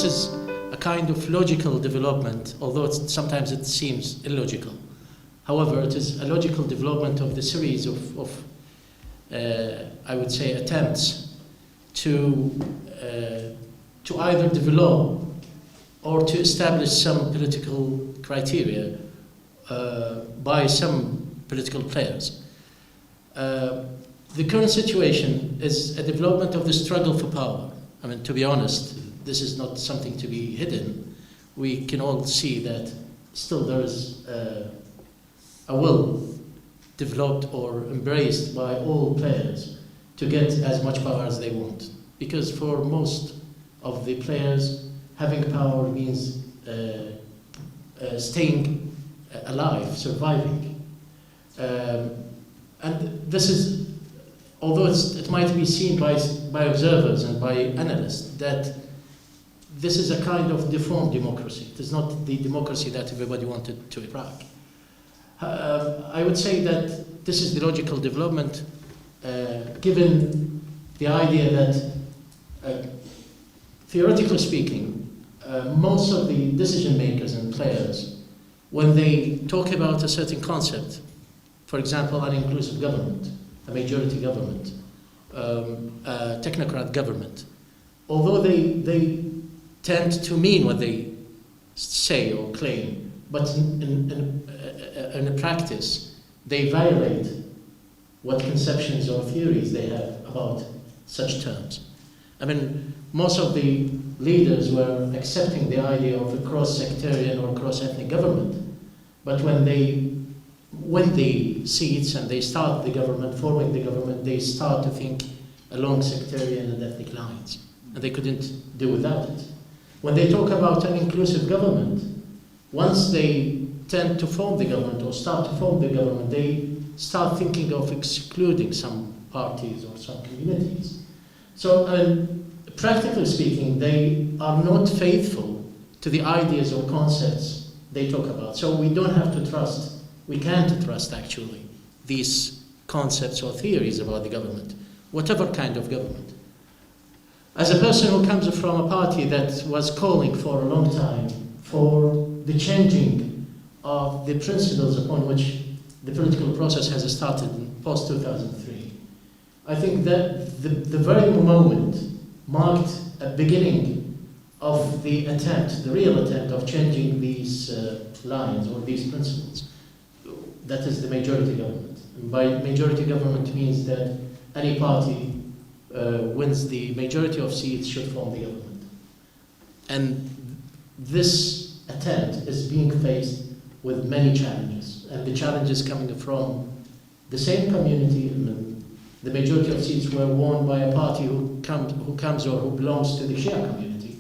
this is a kind of logical development, although sometimes it seems illogical. However, it is a logical development of the series of I would say, attempts to either develop or to establish some political criteria by some political players. The current situation is a development of the struggle for power. I mean, to be honest, this is not something to be hidden. We can all see that still there is a will developed or embraced by all players to get as much power as they want. Because for most of the players, having power means staying alive, surviving. And this is, although it might be seen by observers and by analysts, that this is a kind of deformed democracy. It is not the democracy that everybody wanted to Iraq. I would say that this is the logical development, given the idea that, theoretically speaking, most of the decision makers and players, when they talk about a certain concept, for example, an inclusive government, a majority government, a technocrat government, although they tend to mean what they say or claim, but in practice, they violate what conceptions or theories they have about such terms. I mean, most of the leaders were accepting the idea of a cross-sectarian or cross-ethnic government, but when they win the seats and they start the government, forming the government, they start to think along sectarian and ethnic lines, and they couldn't do without it. When they talk about an inclusive government, once they tend to form the government or start to form the government, they start thinking of excluding some parties or some communities. So, practically speaking, they are not faithful to the ideas or concepts they talk about. So we don't have to trust, we can't trust actually, these concepts or theories about the government, whatever kind of government. As a person who comes from a party that was calling for a long time for the changing of the principles upon which the political process has started in post-2003, I think that the very moment marked a beginning of the attempt, the real attempt of changing these lines or these principles. That is the majority government. And by majority government means that any party wins the majority of seats should form the government. And this attempt is being faced with many challenges, and the challenges coming from the same community. The majority of seats were won by a party who comes or who belongs to the Shia community.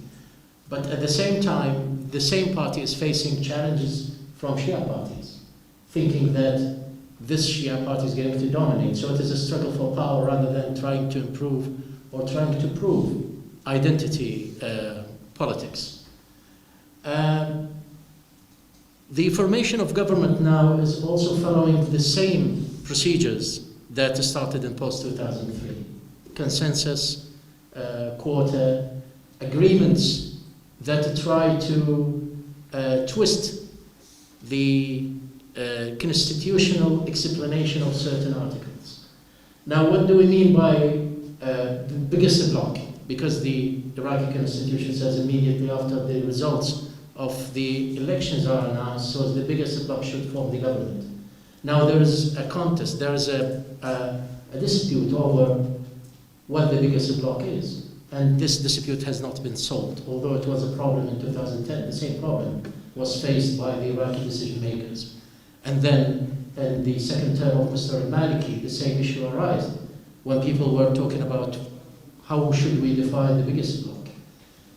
But at the same time, the same party is facing challenges from Shia parties, thinking that this Shia party is going to dominate. So it is a struggle for power rather than trying to improve or trying to prove identity politics. The formation of government now is also following the same procedures that started in post-2003. Consensus, quota, agreements that try to twist the constitutional explanation of certain articles. Now, what do we mean by the biggest bloc? Because the Iraqi constitution says immediately after the results of the elections are announced, so the biggest bloc should form the government. Now there is a contest, there is a dispute over what the biggest bloc is. And this dispute has not been solved, although it was a problem in 2010. The same problem was faced by the Iraqi decision makers. And then in the second term of Mr. al-Maliki, the same issue arose when people were talking about how should we define the biggest bloc.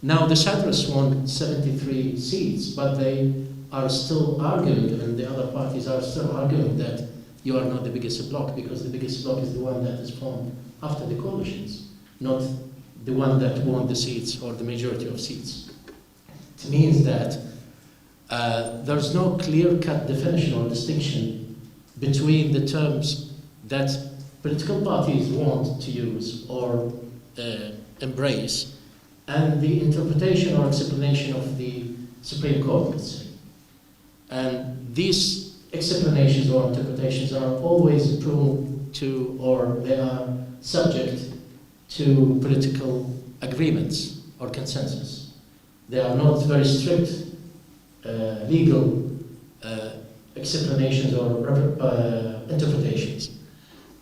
Now the Sadrs won 73 seats, but they are still arguing, and the other parties are still arguing that you are not the biggest bloc, because the biggest bloc is the one that is formed after the coalitions, not the one that won the seats or the majority of seats. It means that there's no clear-cut definition or distinction between the terms that political parties want to use or embrace and the interpretation or explanation of the Supreme Court, let's say. And these explanations or interpretations are always prone to, or they are subject to political agreements or consensus. They are not very strict legal explanations or interpretations.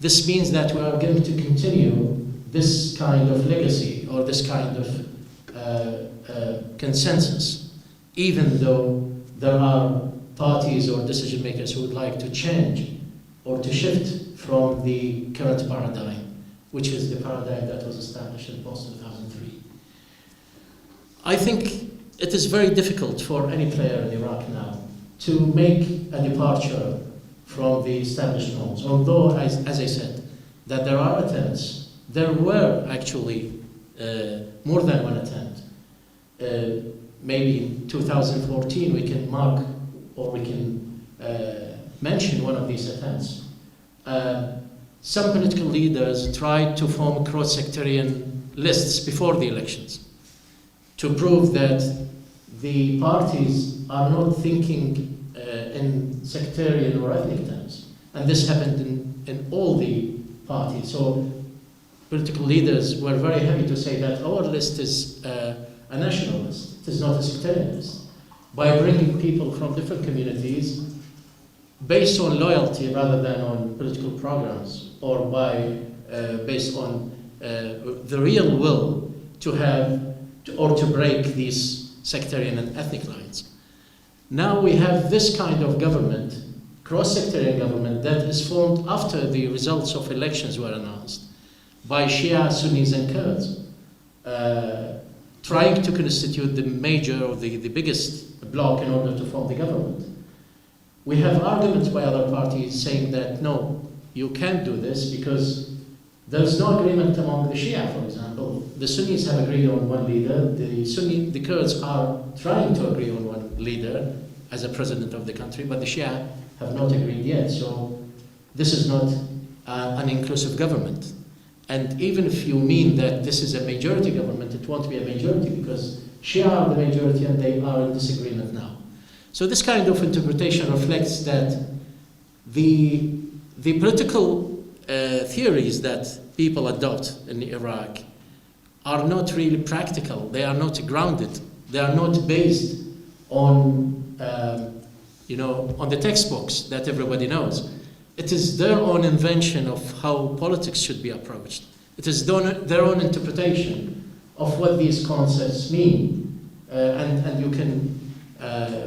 This means that we are going to continue this kind of legacy or this kind of consensus, even though there are parties or decision makers who would like to change or to shift from the current paradigm, which is the paradigm that was established in post-2003. I think it is very difficult for any player in Iraq now to make a departure from the established norms, although, as I said, that there are attempts. There were actually more than one attempt. Maybe in 2014 we can mark, or we can mention one of these attempts. Some political leaders tried to form cross-sectarian lists before the elections to prove that the parties are not thinking in sectarian or ethnic terms. And this happened in all the parties. So political leaders were very happy to say that our list is a national list, it is not a sectarian list. By bringing people from different communities based on loyalty rather than on political programs, or based on the real will to have or to break these sectarian and ethnic lines. Now we have this kind of government, cross-sectarian government, that is formed after the results of elections were announced by Shia, Sunnis and Kurds, trying to constitute the major or the biggest bloc in order to form the government. We have arguments by other parties saying that no, you can't do this because there's no agreement among the Shia, for example. The Sunnis have agreed on one leader, the Kurds are trying to agree on one leader as a president of the country, but the Shia have not agreed yet, so this is not an inclusive government. And even if you mean that this is a majority government, it won't be a majority because Shia are the majority and they are in disagreement now. So this kind of interpretation reflects that the political theories that people adopt in Iraq are not really practical. They are not grounded. They are not based on, on the textbooks that everybody knows. It is their own invention of how politics should be approached. It is their own interpretation of what these concepts mean. And you can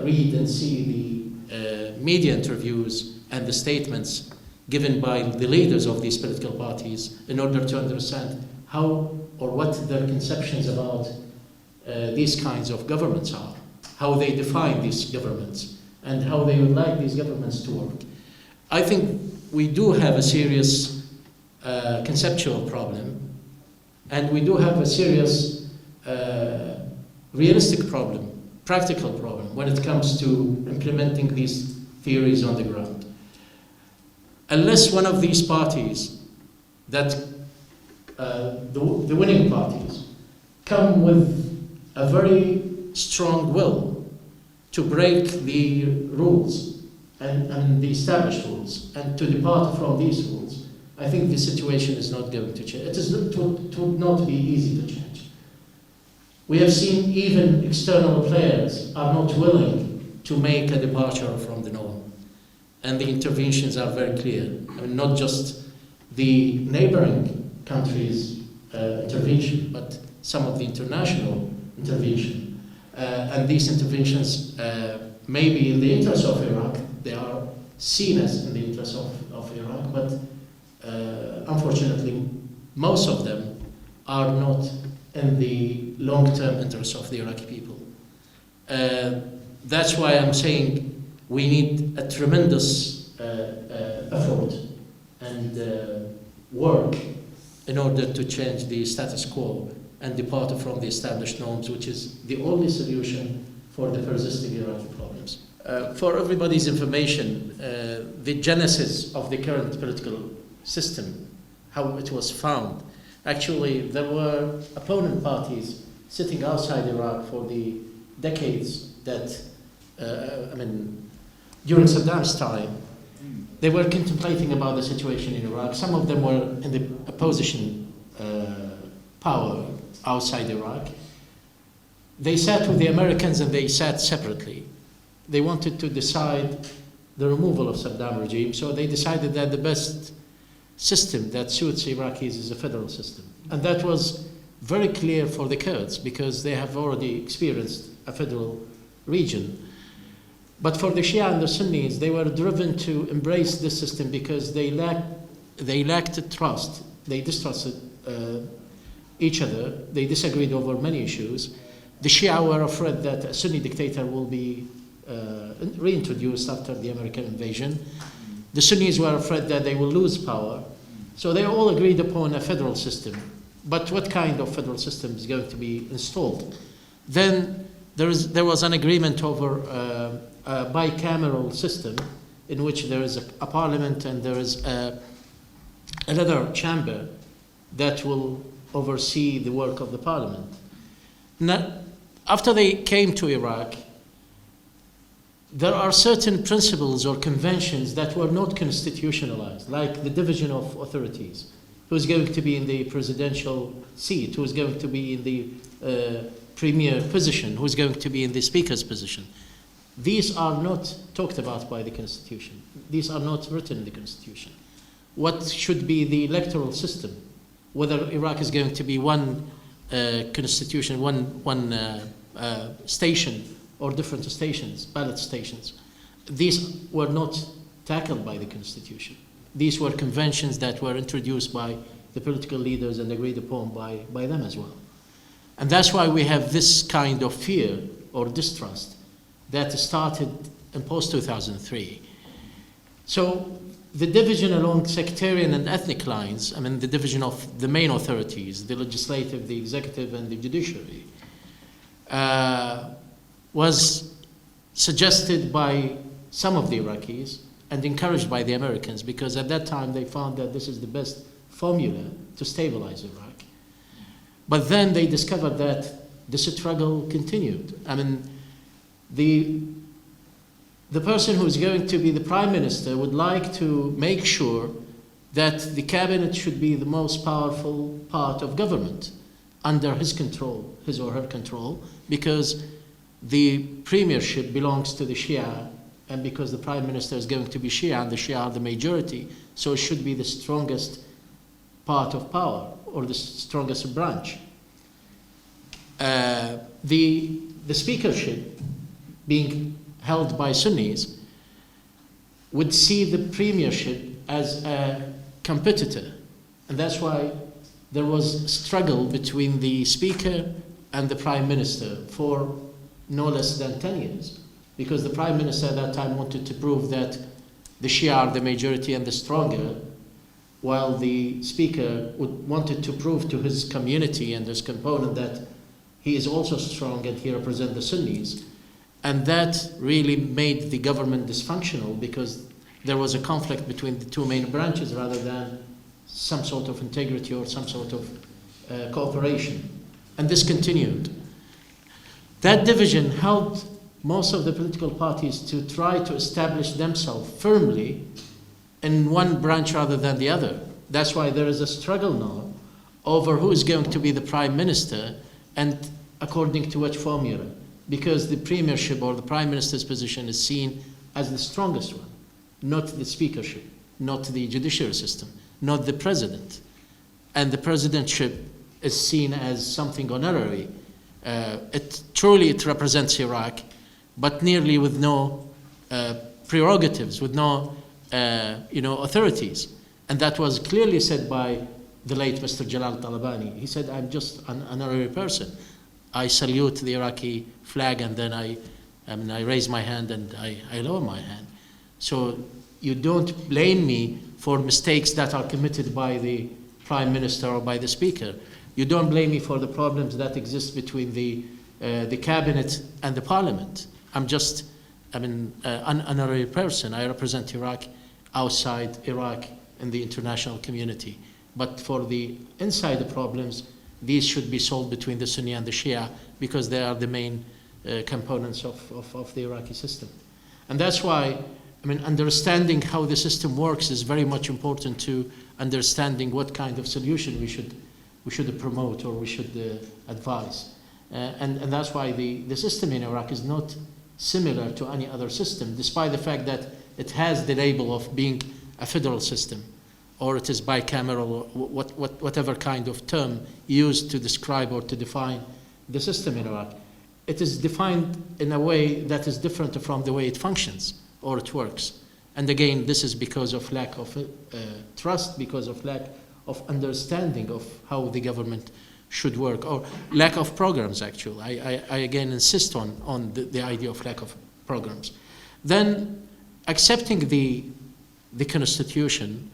read and see the media interviews and the statements given by the leaders of these political parties in order to understand how or what their conceptions about these kinds of governments are, how they define these governments, and how they would like these governments to work. I think we do have a serious conceptual problem, and we do have a serious realistic problem, practical problem, when it comes to implementing these theories on the ground. Unless one of these parties, that the winning parties, come with a very strong will to break the rules and the established rules and to depart from these rules, I think the situation is not going to change. It would not be easy to change. We have seen even external players are not willing to make a departure from the norm. And the interventions are very clear. I mean, not just the neighboring countries' intervention, but some of the international intervention. And these interventions may be in the interest of Iraq. They are seen as in the interest of Iraq, but unfortunately, most of them are not in the long-term interest of the Iraqi people. That's why I'm saying we need a tremendous effort and work in order to change the status quo and depart from the established norms, which is the only solution for the persisting Iraqi problems. For everybody's information, the genesis of the current political system, how it was found, actually there were opponent parties sitting outside Iraq for the decades that, during Saddam's time, they were contemplating about the situation in Iraq. Some of them were in the opposition power outside Iraq. They sat with the Americans and they sat separately. They wanted to decide the removal of Saddam regime, so they decided that the best system that suits Iraqis is a federal system. And that was very clear for the Kurds because they have already experienced a federal region. But for the Shia and the Sunnis, they were driven to embrace this system because they lacked trust. They distrusted each other. They disagreed over many issues. The Shia were afraid that a Sunni dictator will be reintroduced after the American invasion. The Sunnis were afraid that they will lose power. So they all agreed upon a federal system. But what kind of federal system is going to be installed? Then there was an agreement over a bicameral system in which there is a parliament and there is another chamber that will oversee the work of the parliament. Now, after they came to Iraq, there are certain principles or conventions that were not constitutionalized, like the division of authorities. Who's going to be in the presidential seat? Who's going to be in the premier position? Who's going to be in the speaker's position? These are not talked about by the Constitution. These are not written in the Constitution. What should be the electoral system? Whether Iraq is going to be one constitution, one station, or different stations, ballot stations. These were not tackled by the Constitution. These were conventions that were introduced by the political leaders and agreed upon by them as well. And that's why we have this kind of fear or distrust that started in post-2003. So the division along sectarian and ethnic lines, the division of the main authorities, the legislative, the executive, and the judiciary, was suggested by some of the Iraqis and encouraged by the Americans because at that time they found that this is the best formula to stabilize Iraq. But then they discovered that the struggle continued. The person who is going to be the prime minister would like to make sure that the cabinet should be the most powerful part of government under his control, his or her control, because the premiership belongs to the Shia, and because the prime minister is going to be Shia and the Shia are the majority, so it should be the strongest part of power or the strongest branch. The speakership being held by Sunnis would see the premiership as a competitor, and that's why there was a struggle between the speaker and the prime minister for no less than 10 years, because the prime minister at that time wanted to prove that the Shia are the majority and the stronger, while the speaker wanted to prove to his community and his component that he is also strong and he represents the Sunnis. And that really made the government dysfunctional because there was a conflict between the two main branches rather than some sort of integrity or some sort of cooperation. And this continued. That division helped most of the political parties to try to establish themselves firmly in one branch rather than the other. That's why there is a struggle now over who is going to be the prime minister and according to which formula, because the premiership or the prime minister's position is seen as the strongest one, not the speakership, not the judiciary system, not the president. And the presidentship is seen as something honorary. It represents Iraq, but nearly with no prerogatives, with no authorities. And that was clearly said by the late Mr. Jalal Talabani. He said, I'm just an honorary person. I salute the Iraqi flag and then I raise my hand and I lower my hand. So you don't blame me for mistakes that are committed by the prime minister or by the speaker. You don't blame me for the problems that exist between the cabinet and the parliament. I'm just an honorary person. I represent Iraq outside Iraq in the international community. But for the inside the problems, these should be solved between the Sunni and the Shia because they are the main components of the Iraqi system. And that's why, I mean, understanding how the system works is very much important to understanding what kind of solution we should promote or we should advise. And that's why the system in Iraq is not similar to any other system, despite the fact that it has the label of being a federal system, or it is bicameral, or whatever kind of term used to describe or to define the system in Iraq. It is defined in a way that is different from the way it functions or it works. And again, this is because of lack of trust, because of lack of understanding of how the government should work, or lack of programs, actually. I again insist on the idea of lack of programs. Then accepting the constitution,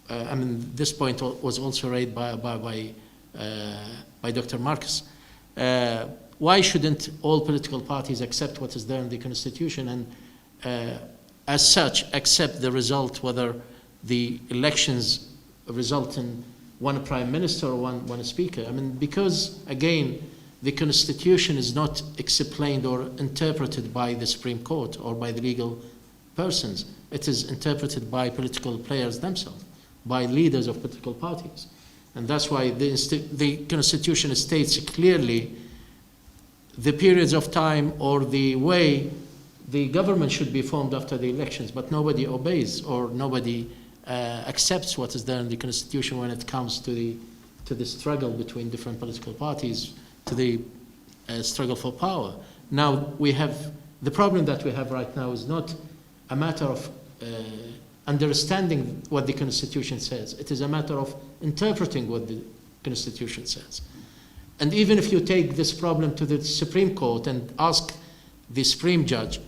I mean, this point was also raised by Dr. Marcus. Why shouldn't all political parties accept what is there in the constitution and as such accept the result, whether the elections result in one prime minister or one speaker? I mean, because again, the constitution is not explained or interpreted by the Supreme Court or by the legal persons. It is interpreted by political players themselves, by leaders of political parties. And that's why the constitution states clearly the periods of time or the way the government should be formed after the elections, but nobody obeys or nobody accepts what is there in the constitution when it comes to the struggle between different political parties, to the struggle for power. Now we have, the problem that we have right now is not a matter of understanding what the constitution says. It is a matter of interpreting what the constitution says. And even if you take this problem to the Supreme Court and ask the Supreme Judge,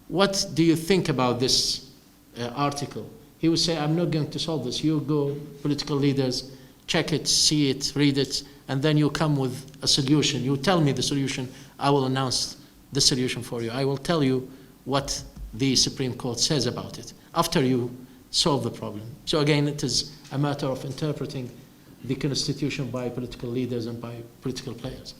what do you think about this article? He would say, I'm not going to solve this. You go, political leaders, check it, see it, read it, and then you come with a solution. You tell me the solution. I will announce the solution for you. I will tell you what the Supreme Court says about it after you solve the problem. So again, it is a matter of interpreting the constitution by political leaders and by political players.